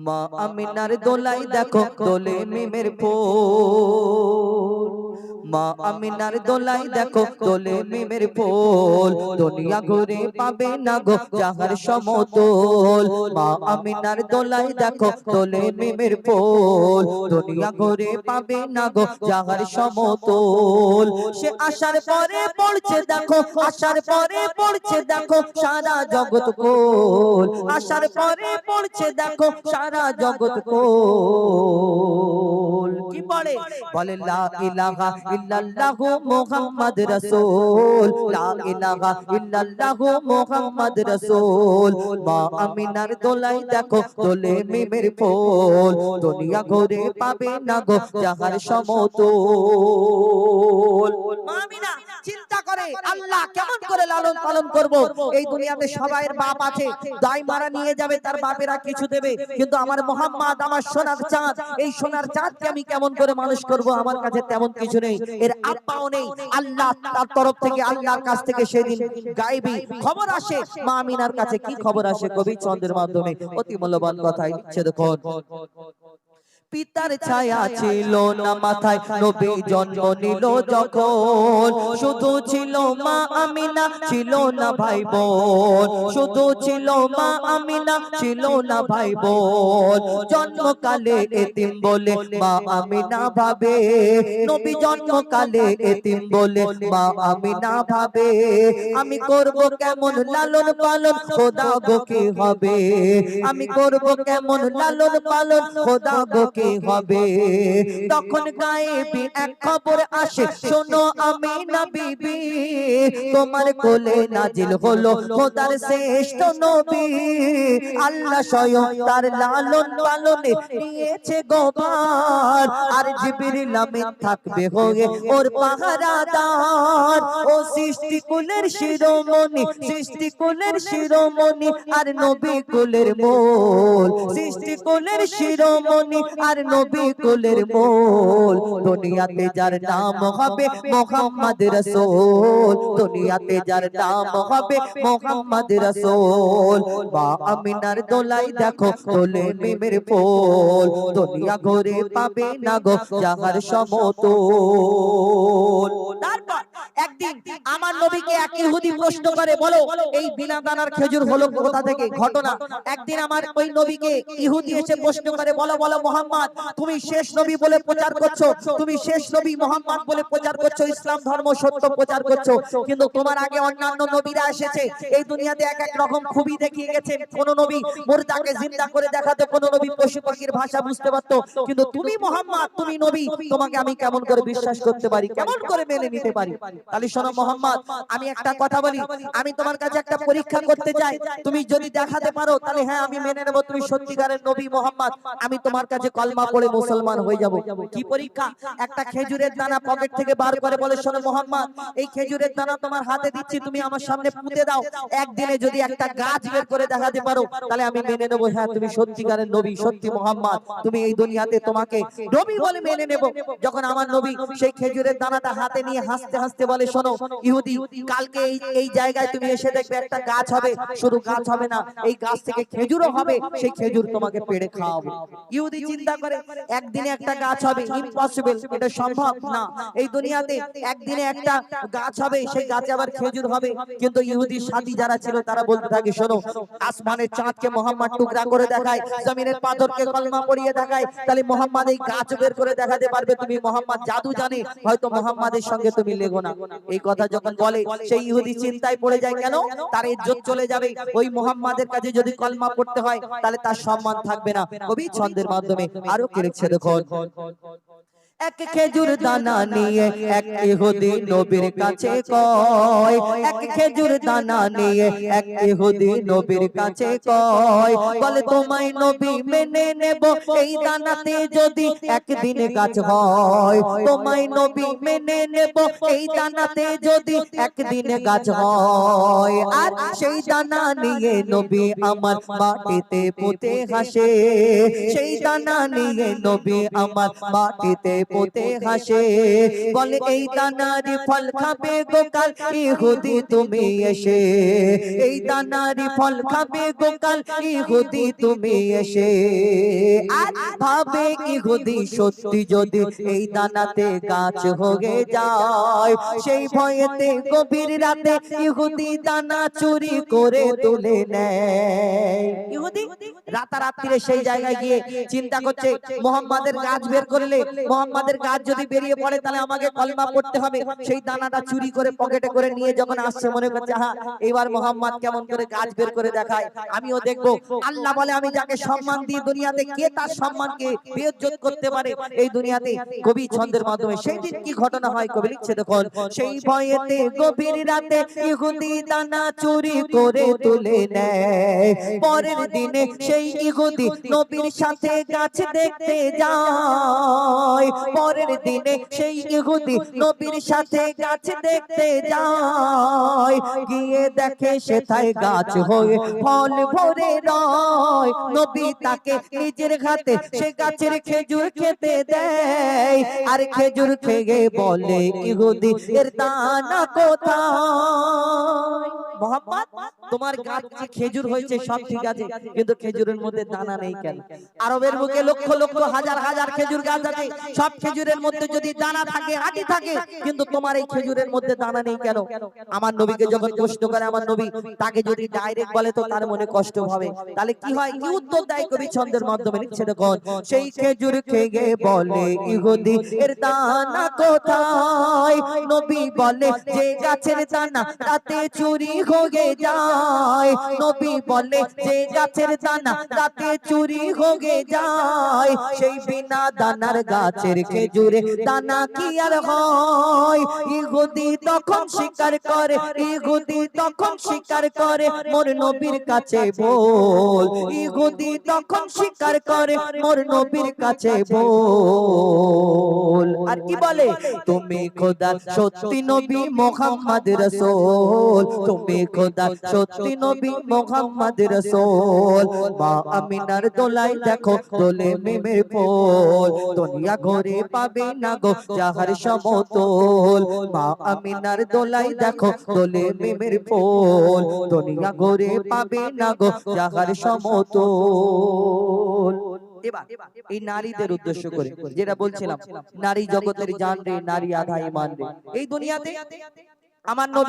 মা আমিনার দোলাই দেখো দোলে মিমের ফুল, মা আমিনার দোলাই দেখো দোলে মিমের ফুল, দুনিয়া ঘুরে পাবে না গো যাহার সমতল। মা আমিনার দোলাই দেখো দোলে মিমের ফুল, দুনিয়া ঘুরে পাবে না গো যাহার সমতল। সে আসার পরে পড়ছে দেখো, আসার পরে পড়ছে দেখো সারা জগৎ কোল, আসার পরে পড়ছে দেখো সারা জগৎ কোল। কি পড়ে? বলে লা ইলাহা ইল্লাল্লাহু মুহাম্মদ রাসূল, লা ইলাহা ইল্লাল্লাহু মুহাম্মদ রাসূল। মা আমিনার দোলাই দেখো দোলে মিমের ফুল, দুনিয়া ঘুরে পাবে না গো যাহার সমতল। মা আমিনা চিন্তা করে আল্লাহ কেমন করে লালন পালন করব। এই দুনিয়াতে সবাইয়ের বাপ আছে, দাই মারা নিয়ে যাবে, তার বাপেরা কিছু দেবে, কিন্তু আমার মোহাম্মদ আমার সোনার চাঁদ, এই সোনার চাঁদকে আমি কেমন করে মানুষ করব? আমার কাছে তেমন কিছু নেই, এর আব্বাও নেই। আল্লাহ তার তরফ থেকে, আল্লাহর কাছ থেকে সেদিন গায়েবী খবর আসে। মা আমিনার কাছে কি খবর আসে? কবি ছন্দের মাধ্যমে অতি মূল্যবান কথাই লিখছে দেখুন। পিতার ছায়া ছিল না মাথায়, নবী জন্ম নিল যখন, শুধু ছিল মা আমিনা ছিল না ভাই বোন, শুধু ছিল মা আমিনা ছিল না ভাই বোন। জন্মকালে এতিম বলে মা আমিনা ভাবে, নবী জন্মকালে এতিম বলে মা আমিনা ভাবে, আমি করব কেমন লালন পালন, খোদা গো কি হবে, আমি করব কেমন লালন পালন, খোদা গো কি হবে। তখন গায়েবী এক খবর আসে, শোনো আমিনা বিবি, তোমার কোলে নাজিল হলো খোদার শ্রেষ্ঠ নবী। আল্লাহ স্বয়ং তার লালন পালনে নিয়েছে গোবার, আর জিবরিল আমিন থাকবে হয়ে ওর পাহারাদার। ও সৃষ্টি কুলের শিরোমণি, সৃষ্টি কুলের শিরোমণি আর নবী কুলের মূল, সৃষ্টি কুলের শিরোমণি আর নবী কুলের মূল। দুনিয়াতে যার নাম হবে মুহাম্মদ রাসূল, দুনিয়াতে যার নাম হবে মুহাম্মদ রাসূল। মা আমিনার দোলাই দেখো দোলে মিমের ফুল, দুনিয়া ঘুরে পাবে না গো যাহার সমতল। তারপর একদিন আমার নবীকে এক ইহুদি প্রশ্ন করে, বলো এই বিনা দানার খেজুর হলো কোথা থেকে? ঘটনা, একদিন আমার ওই নবীকে ইহুদি এসে প্রশ্ন করে, বলো বলো মুহাম্মদ, তুমি শেষ নবী বলে প্রচার করছো, তুমি শেষ নবী মুহাম্মদ বলে প্রচার করছো, ইসলাম ধর্ম সত্য প্রচার করছো, কিন্তু তোমার আগে অন্যান্য নবীরা এসেছে, এই দুনিয়াতে এক এক রকম খুবই দেখিয়ে গেছেন। কোন নবী মুর্দাকে জিন্দা করে দেখাতো, কোন নবী পশু পাখির ভাষা বুঝতে পারতো, কিন্তু তুমি মুহাম্মদ, তুমি নবী, তোমাকে আমি কেমন করে বিশ্বাস করতে পারি, কেমন করে মেনে নিতে পারি? তাহলে শোনো মুহাম্মদ, আমি একটা কথা বলি, আমি তোমার কাছে একটা পরীক্ষা করতে চাই, তুমি যদি দেখাতে পারো তাহলে হ্যাঁ আমি মেনে নেব তুমি সত্যিকারের নবী মুহাম্মদ, আমি তোমার কাছে কলমা পড়ে মুসলমান হয়ে যাব। কি পরীক্ষা? একটা খেজুরের দানা পকেট থেকে বার করে বলে, শোনো মুহাম্মদ, এই খেজুরের দানা তোমার হাতে দিচ্ছি, তুমি আমার সামনে পুঁতে দাও, একদিনে যদি একটা গাছ বের করে দেখাতে পারো তাহলে আমি মেনে নেব, হ্যাঁ তুমি সত্যিকারের নবী, সত্যি মুহাম্মদ, তুমি এই দুনিয়াতে তোমাকে নবী বলে মেনে নেব। যখন আমার নবী সেই খেজুরের দানাটা হাতে নিয়ে হাসতে হাসতে বলে, শোনো ইহুদি, কালকে এই জায়গায় তুমি এসে দেখবে একটা গাছ হবে, শুধু গাছ হবে না, এই গাছ থেকে খেজুরও হবে, সেই খেজুর তোমাকে পেড়ে খাওয়াবো। ইহুদি চিন্তা করে একদিনে একটা গাছ হবে, ইম্পসিবল, এটা সম্ভব না, এই দুনিয়াতে একদিনে একটা গাছ হবে, সেই গাছে আবার খেজুর হবে। কিন্তু ইহুদি সাথী যারা ছিল তারা বলতে থাকে, শোনো আসমানের চাঁদকে মুহাম্মদ টুকরা করে দেখায়, জমিনের পাথরকে কলমা পড়িয়ে দেখায়, তাহলে মুহাম্মদ এই গাছ বের করে দেখাতে পারবে, তুমি মুহাম্মদ জাদু জানে, হয়তো মুহাম্মাদের সঙ্গে তুমি লেগো না। এই কথা যখন বলে সেই ইহুদি চিন্তায় পড়ে যায়, কেন? তার ইজ্জত চলে যাবে, ওই মুহাম্মাদের কাছে যদি কলমা পড়তে হয় তাহলে তার সম্মান থাকবে না। কবি ছন্দের মাধ্যমে আরো কি লিখছে দেখুন। এক খেজুর দানা নিয়ে এক ইহুদি নবীর কাছে কয়, এক খেজুর দানা নিয়ে এক ইহুদি নবীর কাছে কয়, বলে তোমায় নবী মেনে নেব এই দানাতে যদি একদিন গাছ হয়, তোমায় নবী মেনে নেব এই দানাতে যদি একদিন গাছ হয়। আর সেই দানা নিয়ে নবী আমার মাটিতে পুঁতে হাসে, সেই দানা নিয়ে নবী আমার মাটিতে পোতে হাসে, বলে এই দানারি ফল খাবে গোকাল ইহুদি তুমি এসে, এই দানারি ফল খাবে গোকাল ইহুদি তুমি এসে। আর ভাবে ইহুদি সত্যি যদি এই দানাতে গাছ হয়ে যায়, সেই ভয়েতে গভীর রাতে ইহুদি দানা চুরি করে তুলে নেয়। ইহুদি রাতারাত্রিরে সেই জায়গায় গিয়ে চিন্তা করছে মুহাম্মাদের গাছ বের করলে, মুহাম্মাদের গাছ যদি বেরিয়ে পড়ে তাহলে আমাকে কলমা পড়তে হবে। সেই দানাটা চুরি করে পকেটে করে নিয়ে যখন আসছে মনে করছে হ্যাঁ এবার মুহাম্মদ কেমন করে গাছ বের করে দেখায়, আমিও দেখবো। আল্লাহ বলে আমি যাকে সম্মান দিই দুনিয়াতে কে তার সম্মানকে বেইজ্জত করতে পারে এই দুনিয়াতে। কবি ছন্দের মাধ্যমে সেই দিন কি ঘটনা হয় কবি লিখছে দেখুন, সেই ভয়েতে গভীর রাতে ইহুদি দানা চুরি করে তুলে নেয়। পরের দিনে সেই ইহুদি নবীর সাথে গাছ দেখতে যায়, পরের দিনে সেই ইহুদি নবীর সাথে গাছ দেখতে যায়, গিয়ে দেখে সেথায় গাছ হয়ে ফল ভরে রয়। নবী তাকে নিজের হাতে সে গাছের খেজুর খেতে দেয়, আর খেজুর খেয়ে বলে ইহুদি এর দানা কোথায়? মোহাম্মদ তোমার গাছে খেজুর হয়েছে সব ঠিক আছে, কিন্তু খেজুরের মধ্যে দানা নেই কেন? আরবের বুকে লক্ষ লক্ষ হাজার হাজার খেজুর গাছ আছে, সব খেজুরের মধ্যে যদি দানা থাকে আটি থাকে, কিন্তু তোমার এই খেজুরের মধ্যে দানা নেই কেন? আমার নবীকে যখন প্রশ্ন করে আমার নবী তাকে যদি ডাইরেক্ট বলে তো তার মনে কষ্ট হবে, তাহলে কি হয় কি উত্তর দেয় কবি ছন্দের মাধ্যমে লিখছে দেখুন, সেই খেজুর খেয়ে বলে ইহুদি এর দানা কোথায়? নবী বলে যে গাছের দানা রাতে চুরি হয়ে যায়, নবী বলে যে গাছের দানা রাতে চুরি হয়ে যায়, সেই বিনা দানার গাছের খেজুরে দানা কি আর হয়? ইহুদি তখন স্বীকার করে, ইহুদি তখন স্বীকার করে মোর নবীর কাছে বল, ইহুদি তখন স্বীকার করে মোর নবীর কাছে বল। আর কি বলে তুমি খোদার সত্যি নবী মুহাম্মদ রাসূল, তুমি খোদার সত্যি নবী মুহাম্মদ রাসূল। মা আমিনার দোলাই দেখো দোলে মিমের ফুল, দুনিয়া ঘরে পাবে না গো যাহার সমতল। মা আমিনার দোলাই দেখো দোলে মিমের ফুল, দুনিয়া ঘরে পাবে না গো যাহার সমতল। এবার এই নারীদের উদ্দেশ্য করে যেটা বলছিলাম, নারী জগতের জান রে, নারী আধা ঈমান রে। এই দুনিয়াতে আমার নবী